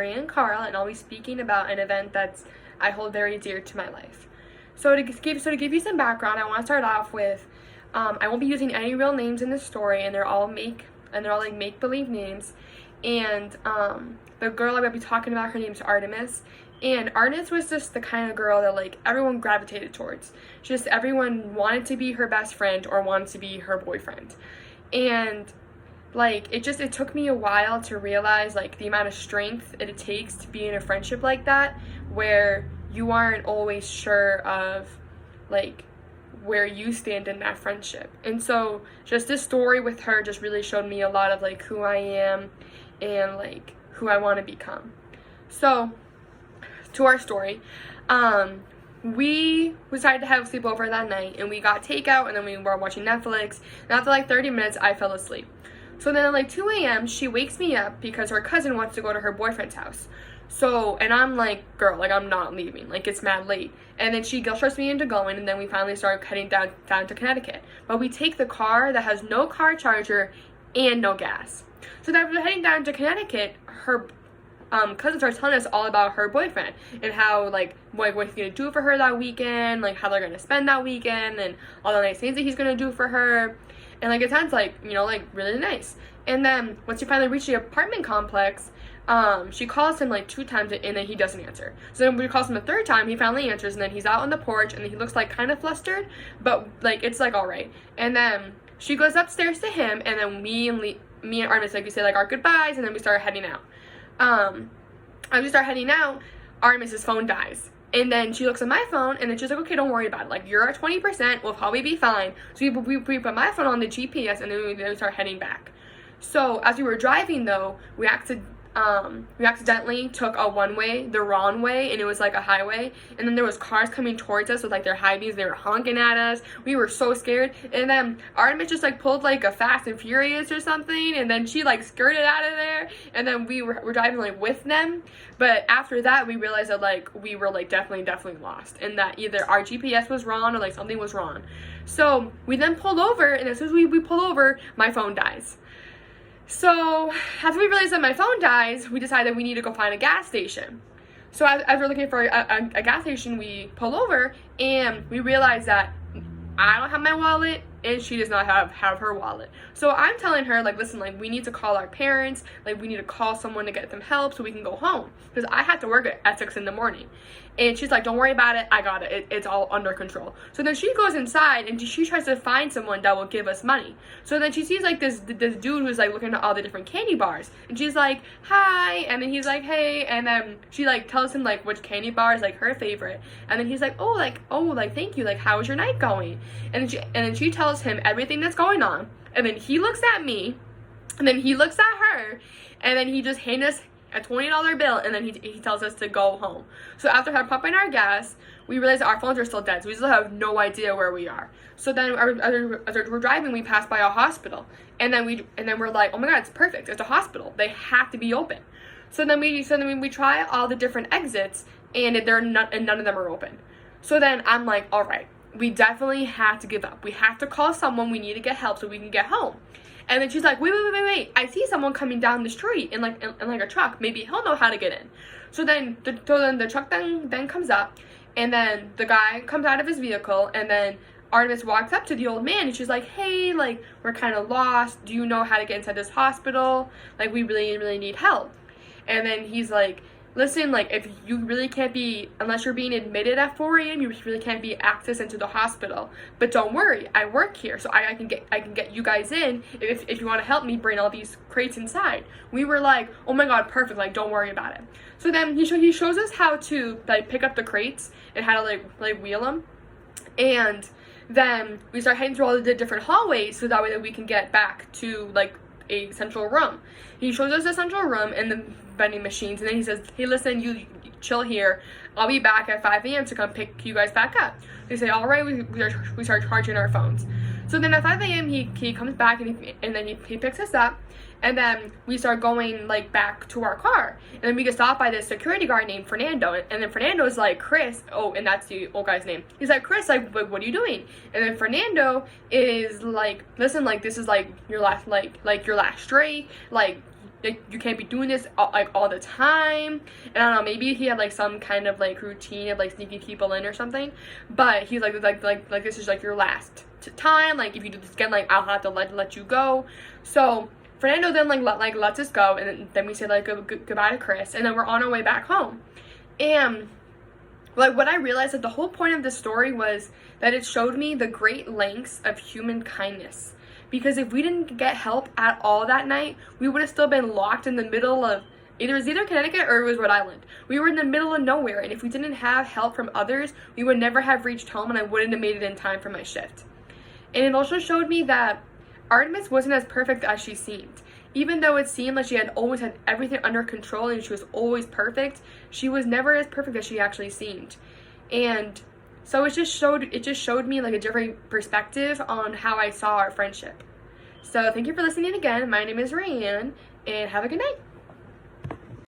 And Carl, and I'll be speaking about an event that's I hold very dear to my life. So to give you some background, I want to start off with I won't be using any real names in this story, and they're all like make-believe names. And the girl I'm gonna be talking about, her name's Artemis. And Artemis was just the kind of girl that like everyone gravitated towards. Just everyone wanted to be her best friend or wanted to be her boyfriend. And like it took me a while to realize like the amount of strength it takes to be in a friendship like that, where you aren't always sure of like where you stand in that friendship. And so just this story with her just really showed me a lot of like who I am and like who I want to become. So to our story, we decided to have a sleepover that night, and we got takeout, and then we were watching Netflix, and after like 30 minutes I fell asleep. So then at like 2 a.m. she wakes me up because her cousin wants to go to her boyfriend's house. So, and I'm like, girl, like I'm not leaving, like it's mad late. And then she guilt-trips me into going, and then we finally start heading down to Connecticut. But we take the car that has no car charger and no gas. So then we're heading down to Connecticut, her cousin starts telling us all about her boyfriend and how like what he's gonna do for her that weekend, like how they're gonna spend that weekend, and all the nice things that he's gonna do for her. And like it sounds like, you know, like really nice. And then once we finally reach the apartment complex, she calls him like 2 times and then he doesn't answer. So then we call him the 3rd time, he finally answers, and then he's out on the porch and he looks like kind of flustered, but like it's like all right. And then she goes upstairs to him, and then me and Artemis, like we say like our goodbyes, and then we start heading out. As we start heading out, Artemis's phone dies. And then she looks at my phone, and then she's like, okay, don't worry about it. Like, you're at 20%, we'll probably be fine. So we put my phone on the GPS, and then we start heading back. So as we were driving, though, we accidentally took a one-way the wrong way, and it was like a highway, and then there was cars coming towards us with like their high beams. They were honking at us. We were so scared. And then Artemis just like pulled like a Fast and Furious or something, and then she like skirted out of there, and then we were driving like with them. But after that we realized that like we were like definitely lost, and that either our GPS was wrong or like something was wrong. So we then pulled over, and as soon as we pull over, my phone dies. So after we realized that my phone dies, we decided we need to go find a gas station. So as we're looking for a gas station, we pull over, and we realize that I don't have my wallet, and she does not have her wallet. So I'm telling her, like, listen, like, we need to call our parents, like, we need to call someone to get them help so we can go home, because I have to work at 6 in the morning. And she's like, don't worry about it, I got it, it's all under control. So then she goes inside, and she tries to find someone that will give us money. So then she sees, like, this dude who's, like, looking at all the different candy bars, and she's like, hi, and then he's like, hey, and then she, like, tells him, like, which candy bar is, like, her favorite, and then he's like, oh, thank you, like, how is your night going? And then she tells him everything that's going on, and then he looks at me, and then he looks at her, and then he just hands us a $20 bill, and then he tells us to go home. So after pumping our gas, we realized our phones are still dead, so we still have no idea where we are. So then as we're driving, we pass by a hospital, and then we're like, oh my god, it's perfect, it's a hospital, they have to be open. So then we try all the different exits, and none of them are open. So then I'm like, all right, we definitely have to give up. We have to call someone. We need to get help so we can get home. And then she's like, wait. I see someone coming down the street in like a truck. Maybe he'll know how to get in. So then the truck then comes up, and then the guy comes out of his vehicle, and then Artemis walks up to the old man, and she's like, hey, like, we're kind of lost. Do you know how to get inside this hospital? Like, we really need help. And then he's like, listen, like, if you really can't be, unless you're being admitted at 4 a.m., you really can't be accessed into the hospital. But don't worry, I work here, so I can get you guys in if you want to help me bring all these crates inside. We were like, oh my god, perfect, like, don't worry about it. So then he shows us how to, like, pick up the crates and how to, like wheel them. And then we start heading through all the different hallways so that way that we can get back to, like, a central room. He shows us the central room and the vending machines, and then he says, hey, listen, you chill here, I'll be back at 5 a.m. to come pick you guys back up. They say, all right, we start charging our phones. So then at 5 a.m. he comes back, and then he picks us up, and then we start going, like, back to our car, and then we get stopped by this security guard named Fernando, and then Fernando's like, Chris, oh, and that's the old guy's name, he's like, Chris, like, what are you doing? And then Fernando is like, listen, like, this is like your last, like your last strike, like, like, you can't be doing this all the time. And I don't know, maybe he had like some kind of like routine of like sneaking people in or something. But he's like this is like your last time. Like, if you do this again, like, I'll have to let you go. So Fernando then like lets us go, and then we say like goodbye to Chris, and then we're on our way back home. And like, what I realized, that the whole point of this story was that it showed me the great lengths of human kindness. Because if we didn't get help at all that night, we would have still been locked in the middle of, it was either Connecticut or it was Rhode Island. We were in the middle of nowhere, and if we didn't have help from others, we would never have reached home, and I wouldn't have made it in time for my shift. And it also showed me that Artemis wasn't as perfect as she seemed. Even though it seemed like she had always had everything under control and she was always perfect, she was never as perfect as she actually seemed. And so it just showed me like a different perspective on how I saw our friendship. So thank you for listening again. My name is Rayanne, and have a good night.